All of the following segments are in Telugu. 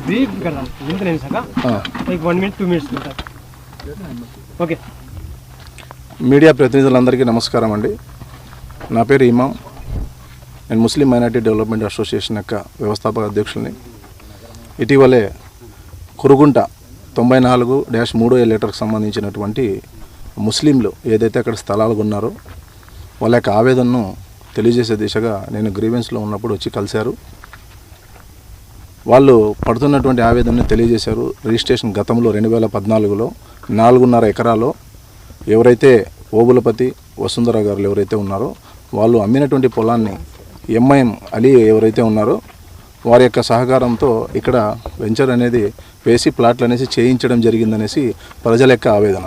ब्रीफ कर रहा हूँ, जिंदा नहीं सका। एक 1 मिनट 2 मिनट्स करता। ఓకే. మీడియా ప్రతినిధులందరికీ నమస్కారం అండి. నా పేరు ఇమాం. నేను ముస్లిం మైనారిటీ డెవలప్మెంట్ అసోసియేషన్ యొక్క వ్యవస్థాపక అధ్యక్షుల్ని. ఇటీవలే కురుగుంట 94-3 లెటర్కి సంబంధించినటువంటి ముస్లింలు ఏదైతే అక్కడ స్థలాలు ఉన్నారో వాళ్ళ యొక్క ఆవేదనను తెలియజేసే దిశగా నేను గ్రీవెన్స్లో ఉన్నప్పుడు వచ్చి కలిశారు. వాళ్ళు పడుతున్నటువంటి ఆవేదనని తెలియజేశారు. రిజిస్ట్రేషన్ గతంలో 2014లో 4.5 ఎకరాలో ఎవరైతే ఓబులపతి వసుంధర గారు ఎవరైతే ఉన్నారో వాళ్ళు అమ్మినటువంటి పొలాన్ని ఎంఐఎం అలీ ఎవరైతే ఉన్నారో వారి యొక్క సహకారంతో ఇక్కడ వెంచర్ అనేది వేసి ప్లాట్లు అనేసి చేయించడం జరిగిందనేసి ప్రజల యొక్క ఆవేదన.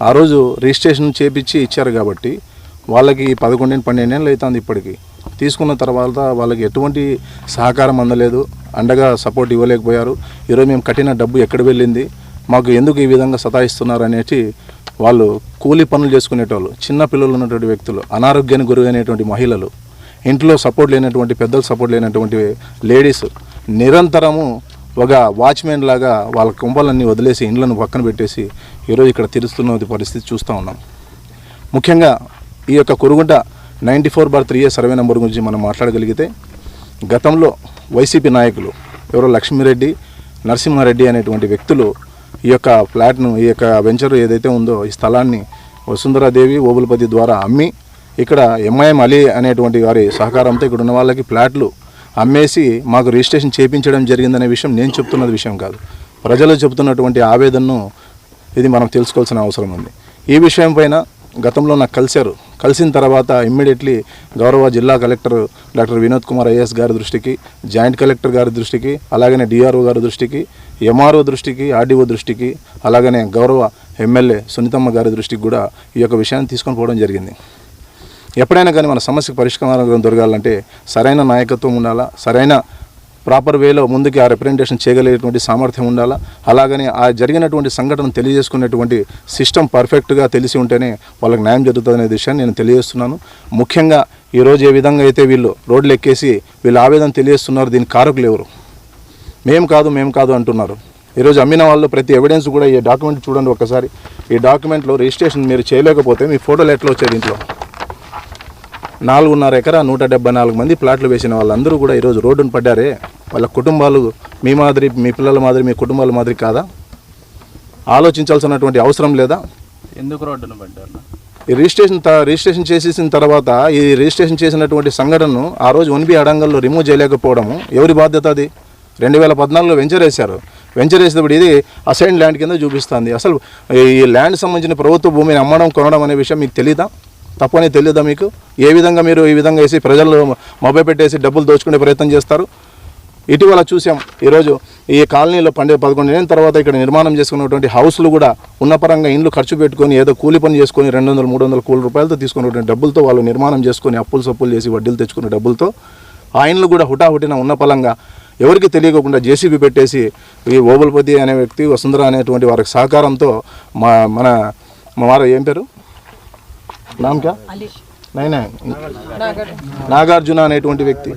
ఆ రోజు రిజిస్ట్రేషన్ చేపించి ఇచ్చారు కాబట్టి వాళ్ళకి 11-12 ఏళ్ళు అవుతుంది. ఇప్పటికీ తీసుకున్న తర్వాత వాళ్ళకి ఎటువంటి సహకారం అందలేదు, అండగా సపోర్ట్ ఇవ్వలేకపోయారు. ఈరోజు మేము కట్టిన డబ్బు ఎక్కడ వెళ్ళింది, మాకు ఎందుకు ఈ విధంగా సతాయిస్తున్నారు అనేసి వాళ్ళు కూలీ పనులు చేసుకునేటోళ్ళు, చిన్న పిల్లలు ఉన్నటువంటి వ్యక్తులు, అనారోగ్యానికి గురైనటువంటి మహిళలు, ఇంట్లో సపోర్ట్ లేనటువంటి పెద్దలు సపోర్ట్ లేనటువంటి లేడీస్ నిరంతరము ఒక వాచ్మెన్ లాగా వాళ్ళ కుంపలన్నీ వదిలేసి ఇండ్లను పక్కన పెట్టేసి ఈరోజు ఇక్కడ తిరుస్తున్న పరిస్థితి చూస్తూ ఉన్నాం. ముఖ్యంగా ఈ యొక్క కురుగుంట 94/3A సర్వే నెంబర్ గురించి మనం మాట్లాడగలిగితే గతంలో వైసీపీ నాయకులు ఎవరో లక్ష్మీరెడ్డి, నరసింహారెడ్డి అనేటువంటి వ్యక్తులు ఈ యొక్క ఫ్లాట్ను, ఈ యొక్క వెంచర్ ఏదైతే ఉందో ఈ స్థలాన్ని వసుంధరాదేవి ఓబులపతి ద్వారా అమ్మి ఇక్కడ ఎంఐఎం అలీ అనేటువంటి వారి సహకారంతో ఇక్కడ ఉన్న వాళ్ళకి ఫ్లాట్లు అమ్మేసి మాకు రిజిస్ట్రేషన్ చేయించడం జరిగిందనే విషయం నేను చెప్తున్నది విషయం కాదు, ప్రజలు చెబుతున్నటువంటి ఆవేదనను ఇది మనం తెలుసుకోవాల్సిన అవసరం ఉంది. ఈ విషయం పైన గతంలో నాకు కలిసిన తర్వాత ఇమ్మీడియట్లీ గౌరవ జిల్లా collector doctor Vinod Kumar IAS గారి దృష్టికి, జాయింట్ కలెక్టర్ గారి దృష్టికి, అలాగనే డిఆర్ఓ గారి దృష్టికి, ఎంఆర్ఓ దృష్టికి, ఆర్డీఓ దృష్టికి, అలాగనే గౌరవ ఎమ్మెల్యే సునీతమ్మ గారి దృష్టికి కూడా ఈ యొక్క విషయాన్ని తీసుకొని పోవడం జరిగింది. ఎప్పుడైనా కానీ మన సమస్యకు పరిష్కారం దొరకాలంటే సరైన నాయకత్వం ఉండాలా, సరైన ప్రాపర్ వేలో ముందుకి ఆ రిప్రజెంటేషన్ చేయగలిగేటువంటి సామర్థ్యం ఉండాలా, అలాగని ఆ జరిగినటువంటి సంఘటన తెలియజేసుకునేటువంటి సిస్టమ్ పర్ఫెక్ట్గా తెలిసి ఉంటేనే వాళ్ళకి న్యాయం జరుగుతుందనే విషయాన్ని నేను తెలియజేస్తున్నాను. ముఖ్యంగా ఈరోజు ఏ విధంగా అయితే వీళ్ళు రోడ్లు ఎక్కేసి వీళ్ళు ఆవేదన తెలియజేస్తున్నారు, దీనికి కారకులు ఎవరు? మేము కాదు అంటున్నారు. ఈరోజు అమ్మిన వాళ్ళు ప్రతి ఎవిడెన్స్ కూడా ఈ డాక్యుమెంట్ చూడండి ఒక్కసారి. ఈ డాక్యుమెంట్లో రిజిస్ట్రేషన్ మీరు చేయలేకపోతే మీ ఫోటోలు ఎట్లా వచ్చాయి? దీంట్లో 4.5 ఎకరా 174 మంది ప్లాట్లు వేసిన వాళ్ళందరూ కూడా ఈరోజు రోడ్డును పడ్డారే. వాళ్ళ కుటుంబాలు మీ మాదిరి, మీ పిల్లల మాదిరి, మీ కుటుంబాల మాదిరి కాదా? ఆలోచించాల్సినటువంటి అవసరం లేదా? ఎందుకు రోడ్డును పడ్డారు? ఈ రిజిస్ట్రేషన్ చేసేసిన తర్వాత ఈ రిజిస్ట్రేషన్ చేసినటువంటి సంఘటనను ఆ రోజు 1B అడంగల్లో రిమూవ్ చేయలేకపోవడము ఎవరి బాధ్యత? అది 2014లో వెంచర్ వేశారు. వెంచర్ వేసేటప్పుడు ఇది అసైన్ ల్యాండ్ కింద చూపిస్తుంది. అసలు ఈ ల్యాండ్ సంబంధించిన ప్రభుత్వ భూమిని అమ్మడం, కొనడం అనే విషయం మీకు తెలీదా? తప్పని తెలియదా మీకు? ఏ విధంగా మీరు ఈ విధంగా వేసి ప్రజలు మొబైల్ పెట్టేసి డబ్బులు దోచుకునే ప్రయత్నం చేస్తారు? ఇటీవల చూసాం. ఈరోజు ఈ కాలనీలో 11 ఏళ్ళ తర్వాత ఇక్కడ నిర్మాణం చేసుకున్నటువంటి హౌస్లు కూడా ఉన్నపరంగా ఇండ్లు ఖర్చు పెట్టుకొని ఏదో కూలి పని చేసుకొని 200-300 కోట్ల రూపాయలతో తీసుకున్నటువంటి డబ్బులతో వాళ్ళు నిర్మాణం చేసుకొని అప్పులు చేసి వడ్డీలు తెచ్చుకున్న డబ్బులతో ఆ ఇండ్లు కూడా హుటాహుటిన ఉన్న పలంగా ఎవరికి తెలియకుండా జేసీబీ పెట్టేసి ఈ ఓబులపతి అనే వ్యక్తి, వసుంధర అనేటువంటి వారికి సహకారంతో మన ఏం పేరు నామకా నాగార్జున అనేటువంటి వ్యక్తి,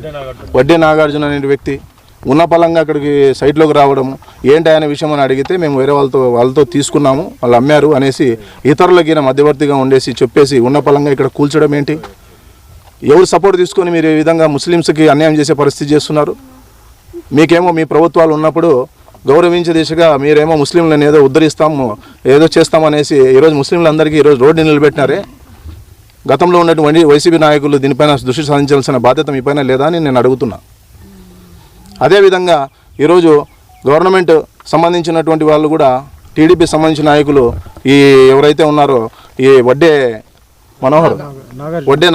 వడ్డే నాగార్జున అనే వ్యక్తి ఉన్న పలంగా అక్కడికి సైట్లోకి రావడము ఏంటి అనే విషయం అని అడిగితే మేము వేరే వాళ్ళతో తీసుకున్నాము, వాళ్ళు అమ్మారు అనేసి ఇతరులకి మధ్యవర్తిగా ఉండేసి చెప్పేసి ఉన్న పలంగా ఇక్కడ కూల్చడం ఏంటి? ఎవరు సపోర్ట్ తీసుకొని మీరు ఈ విధంగా ముస్లిమ్స్కి అన్యాయం చేసే పరిస్థితి చేస్తున్నారు? మీకేమో మీ ప్రభుత్వాలు ఉన్నప్పుడు గౌరవించే దిశగా మీరేమో ముస్లింలను ఏదో ఉద్ధరిస్తాము, ఏదో చేస్తామనేసి ఈరోజు ముస్లింలందరికీ ఈరోజు రోడ్డు నిలబెట్టినారే. గతంలో ఉన్నటువంటి వైసీపీ నాయకులు దీనిపైన దృష్టి సాధించాల్సిన బాధ్యత మీ పైన లేదా అని నేను అడుగుతున్నా. అదేవిధంగా ఈరోజు గవర్నమెంట్ సంబంధించినటువంటి వాళ్ళు కూడా టీడీపీ సంబంధించిన నాయకులు ఈ ఎవరైతే ఉన్నారో ఈ వడ్డే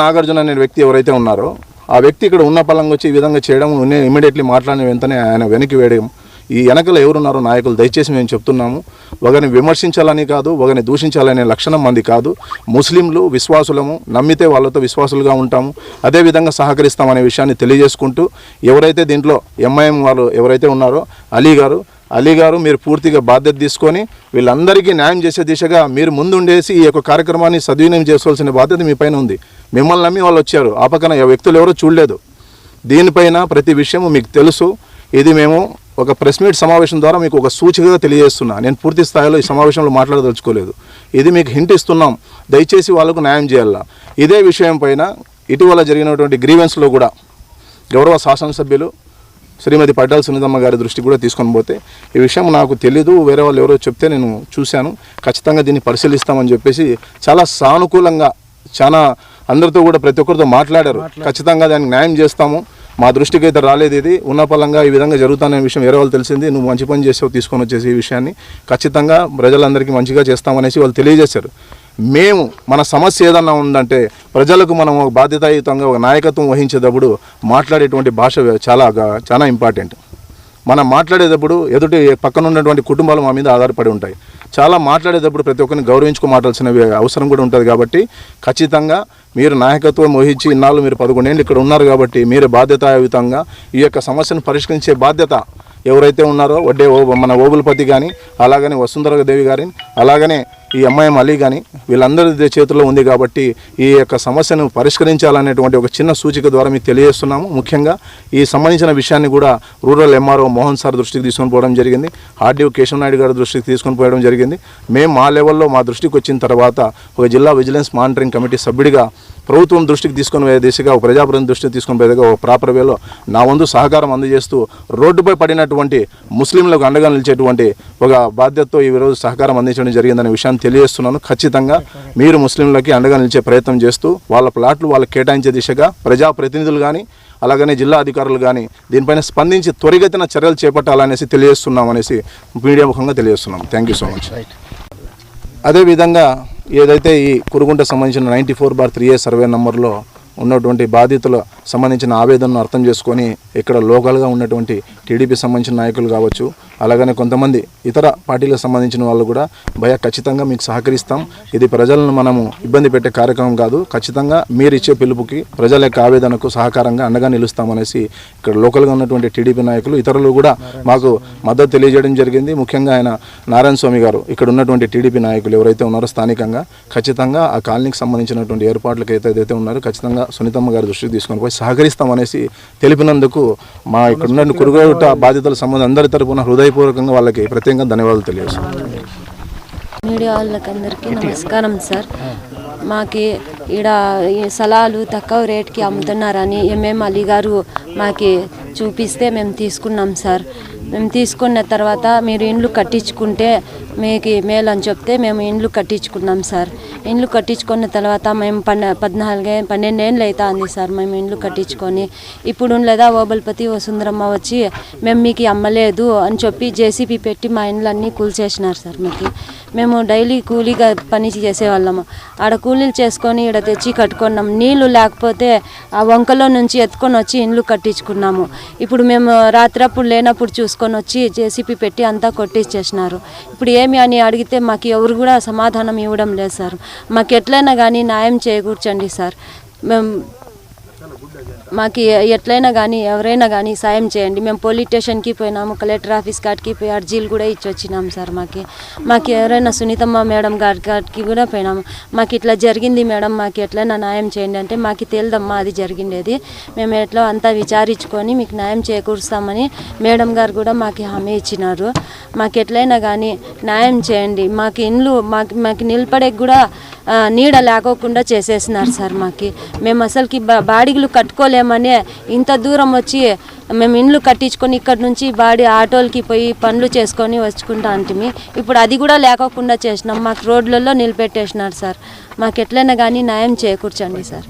నాగార్జున అనే వ్యక్తి ఎవరైతే ఉన్నారో ఆ వ్యక్తి ఇక్కడ ఉన్న పలంగా వచ్చి ఈ విధంగా చేయడం, ఇమ్మీడియట్లీ మాట్లాడిన వెంటనే ఆయన వెనక్కి వేయడం, ఈ వెనకలో ఎవరున్నారో నాయకులు దయచేసి మేము చెప్తున్నాము, ఒకరిని విమర్శించాలని కాదు, ఒకరిని దూషించాలనే లక్షణం మంది కాదు. ముస్లింలు విశ్వాసులము, నమ్మితే వాళ్ళతో విశ్వాసులుగా ఉంటాము, అదేవిధంగా సహకరిస్తామనే విషయాన్ని తెలియజేసుకుంటూ ఎవరైతే దీంట్లో ఎంఐఎం వాళ్ళు ఎవరైతే ఉన్నారో అలీ గారు మీరు పూర్తిగా బాధ్యత తీసుకొని వీళ్ళందరికీ న్యాయం చేసే దిశగా మీరు ముందుండేసి ఈ యొక్క కార్యక్రమాన్ని సద్వినియోగం చేసుకోవాల్సిన బాధ్యత మీ పైన ఉంది. మిమ్మల్ని నమ్మి వాళ్ళు వచ్చారు, ఆ పక్కన వ్యక్తులు ఎవరో చూడలేదు. దీనిపైన ప్రతి విషయము మీకు తెలుసు. ఇది మేము ఒక ప్రెస్ మీట్ సమావేశం ద్వారా మీకు ఒక సూచికగా తెలియజేస్తున్నా. నేను పూర్తి స్థాయిలో ఈ సమావేశంలో మాట్లాడదలుచుకోలేదు. ఇది మీకు హింట్ ఇస్తున్నాం, దయచేసి వాళ్ళకు న్యాయం చేయాలా. ఇదే విషయం పైన ఇటీవల జరిగినటువంటి గ్రీవెన్స్లో కూడా గౌరవ శాసనసభ్యులు శ్రీమతి పడ్డాల సునీతమ్మ గారి దృష్టికి కూడా తీసుకొని పోతే ఈ విషయం నాకు తెలీదు, వేరే వాళ్ళు ఎవరో చెప్తే నేను చూశాను, ఖచ్చితంగా దీన్ని పరిశీలిస్తామని చెప్పేసి చాలా సానుకూలంగా చాలా అందరితో కూడా ప్రతి ఒక్కరితో మాట్లాడారు. ఖచ్చితంగా దానికి న్యాయం చేస్తాము, మా దృష్టికి అయితే రాలేదు, ఇది ఉన్నపలంగా ఈ విధంగా జరుగుతానే విషయం వేరే వాళ్ళు తెలిసింది, నువ్వు మంచి పని చేసావు తీసుకొని వచ్చేసి ఈ విషయాన్ని ఖచ్చితంగా ప్రజలందరికీ మంచిగా చేస్తామనేసి వాళ్ళు తెలియజేశారు. మేము మన సమస్య ఏదన్నా ఉందంటే ప్రజలకు మనం ఒక బాధ్యతాయుతంగా ఒక నాయకత్వం వహించేటప్పుడు మాట్లాడేటువంటి భాష చాలా ఇంపార్టెంట్. మనం మాట్లాడేటప్పుడు ఎదుటి పక్కన ఉన్నటువంటి కుటుంబాలు మా మీద ఆధారపడి ఉంటాయి. చాలా మాట్లాడేటప్పుడు ప్రతి ఒక్కరిని గౌరవించుకోమాటాల్సిన అవసరం కూడా ఉంటుంది. కాబట్టి ఖచ్చితంగా మీరు నాయకత్వం వహించి ఇన్నాళ్ళు మీరు 11 ఏళ్ళు ఇక్కడ ఉన్నారు కాబట్టి మీరు బాధ్యతాయుతంగా ఈ యొక్క సమస్యను పరిష్కరించే బాధ్యత ఎవరైతే ఉన్నారో మన ఓబులపతి కానీ, అలాగనే వసుంధరాదేవి గారి, అలాగనే ఈ ఎంఐఎం అలీ కానీ వీళ్ళందరి చేతుల్లో ఉంది. కాబట్టి ఈ యొక్క సమస్యను పరిష్కరించాలనేటువంటి ఒక చిన్న సూచిక ద్వారా మీకు తెలియజేస్తున్నాము. ముఖ్యంగా ఈ సంబంధించిన విషయాన్ని కూడా రూరల్ ఎంఆర్ఓ మోహన్ సార్ దృష్టికి తీసుకొని పోవడం జరిగింది, ఆర్డీఓ కేశవ నాయుడు గారి దృష్టికి తీసుకొని పోవడం జరిగింది. మేము మా లెవెల్లో మా దృష్టికి వచ్చిన తర్వాత ఒక జిల్లా విజిలెన్స్ మానిటరింగ్ కమిటీ సభ్యుడిగా ప్రభుత్వం దృష్టికి తీసుకొని పోయే దిశగా, ఒక ప్రజాప్రతినిధి దృష్టికి తీసుకొని పోయేదిగా ఒక ప్రాపర్ వేలో నా వంతు సహకారం అందజేస్తూ రోడ్డుపై పడినటువంటి ముస్లింలకు అండగా నిలిచేటువంటి ఒక బాధ్యతతో ఈరోజు సహకారం అందించడం జరిగిందనే విషయాన్ని తెలియజేస్తున్నాను. ఖచ్చితంగా మీరు ముస్లింలకి అండగా నిలిచే ప్రయత్నం చేస్తూ వాళ్ళ ప్లాట్లు వాళ్ళకి కేటాయించే దిశగా ప్రజాప్రతినిధులు కానీ, అలాగనే జిల్లా అధికారులు కానీ దీనిపైన స్పందించి త్వరిగతిన చర్యలు చేపట్టాలనేసి తెలియజేస్తున్నామనేసి మీడియా ముఖంగా తెలియజేస్తున్నాం. Thank you so much. అదేవిధంగా ఏదైతే ఈ కురుగుంట సంబంధించిన 94/3A సర్వే నెంబర్లో ఉన్నటువంటి బాధితుల సంబంధించిన ఆవేదనను అర్థం చేసుకొని ఇక్కడ లోకల్గా ఉన్నటువంటి టీడీపీ సంబంధించిన నాయకులు కావచ్చు, అలాగనే కొంతమంది ఇతర పార్టీలకు సంబంధించిన వాళ్ళు కూడా ఖచ్చితంగా మీకు సహకరిస్తాం, ఇది ప్రజలను మనము ఇబ్బంది పెట్టే కార్యక్రమం కాదు, ఖచ్చితంగా మీరు ఇచ్చే పిలుపుకి ప్రజల యొక్క ఆవేదనకు సహకారంగా అండగా నిలుస్తామనేసి ఇక్కడ లోకల్గా ఉన్నటువంటి టీడీపీ నాయకులు ఇతరులు కూడా మాకు మద్దతు తెలియజేయడం జరిగింది. ముఖ్యంగా ఆయన నారాయణ స్వామి గారు ఇక్కడ ఉన్నటువంటి టీడీపీ నాయకులు ఎవరైతే ఉన్నారో స్థానికంగా ఖచ్చితంగా ఆ కాలనీకి సంబంధించినటువంటి ఏర్పాట్లకు ఏదైతే ఉన్నారో ఖచ్చితంగా సునీతమ్మ గారి దృష్టికి తీసుకొని పోయి సహకరిస్తామనేసి తెలిపినందుకు మా ఇక్కడ ఉన్న కురుగుట బాధితుల సంబంధం అందరి తరపున హృదయపూర్వకంగా వాళ్ళకి ప్రత్యేకంగా ధన్యవాదాలు తెలియజేస్తున్నాను. మీడియా వాళ్ళకందరికీ నమస్కారం సార్. మాకి ఈడ ఈ స్థలాలు తక్కువ రేట్కి అమ్ముతున్నారని ఎంఎం అలీ గారు మాకి చూపిస్తే మేము తీసుకున్నాం సార్. మేము తీసుకున్న తర్వాత మీరు ఇండ్లు కట్టించుకుంటే మీకు మేలు అని చెప్తే మేము ఇండ్లు కట్టించుకున్నాం సార్. ఇండ్లు కట్టించుకున్న తర్వాత మేము 12 ఏళ్ళు అవుతుంది సార్ మేము ఇండ్లు కట్టించుకొని. ఇప్పుడు లేదా ఓబులపతి వసుంధరమ్మ వచ్చి మేము మీకు అమ్మలేదు అని చెప్పి జేసీబీ పెట్టి మా ఇండ్లన్నీ కూల్చేసినారు సార్. మేము డైలీ కూలీగా పని చేసేవాళ్ళము. ఆడ కూలీలు చేసుకొని ఇక్కడ తెచ్చి కట్టుకున్నాం. నీళ్లు లేకపోతే ఆ వంకలో నుంచి ఎత్తుకొని వచ్చి ఇండ్లు కట్టించుకున్నాము. ఇప్పుడు మేము రాత్రప్పుడు లేనప్పుడు చూసుకొని వచ్చి జేసీబీ పెట్టి అంతా కొట్టించేసినారు. ఇప్పుడు ఏమి అని అడిగితే మాకు ఎవరు కూడా సమాధానం ఇవ్వడం లేదు సార్. మాకు ఎట్లయినా కానీ న్యాయం చేకూర్చండి సార్. మాకు ఎట్లయినా కానీ ఎవరైనా కానీ సాయం చేయండి. మేము పోలీస్ స్టేషన్కి పోయినాము, కలెక్టర్ ఆఫీస్ కాడికి పోయి అర్జీలు కూడా ఇచ్చి వచ్చినాము సార్. మాకు ఎవరైనా సునీతమ్మ మేడం గారికి కూడా పోయినాము. మాకు ఇట్లా జరిగింది మేడం, మాకు ఎట్లయినా న్యాయం చేయండి అంటే మాకు తెలియదమ్మా అది జరిగిండేది, మేము ఎట్లా అంతా విచారించుకొని మీకు న్యాయం చేకూరుస్తామని మేడం గారు కూడా మాకు హామీ ఇచ్చినారు. మాకు ఎట్లయినా కానీ న్యాయం చేయండి. మాకు ఇండ్లు మాకు నిలబడే కూడా నీడ లేకోకుండా చేసేసినారు సార్. మేము అసలుకి బాడిగలు కట్టుకోలేమని ఇంత దూరం వచ్చి మేము ఇండ్లు కట్టించుకొని ఇక్కడ నుంచి ఆటోలకి పోయి పనులు చేసుకొని వచ్చుకుంటా అంటిమి. ఇప్పుడు అది కూడా లేకోకుండా చేసినాం. మాకు రోడ్లలో నిలబెట్టేసినారు సార్. మాకు ఎట్లయినా కానీ న్యాయం చేకూర్చండి సార్.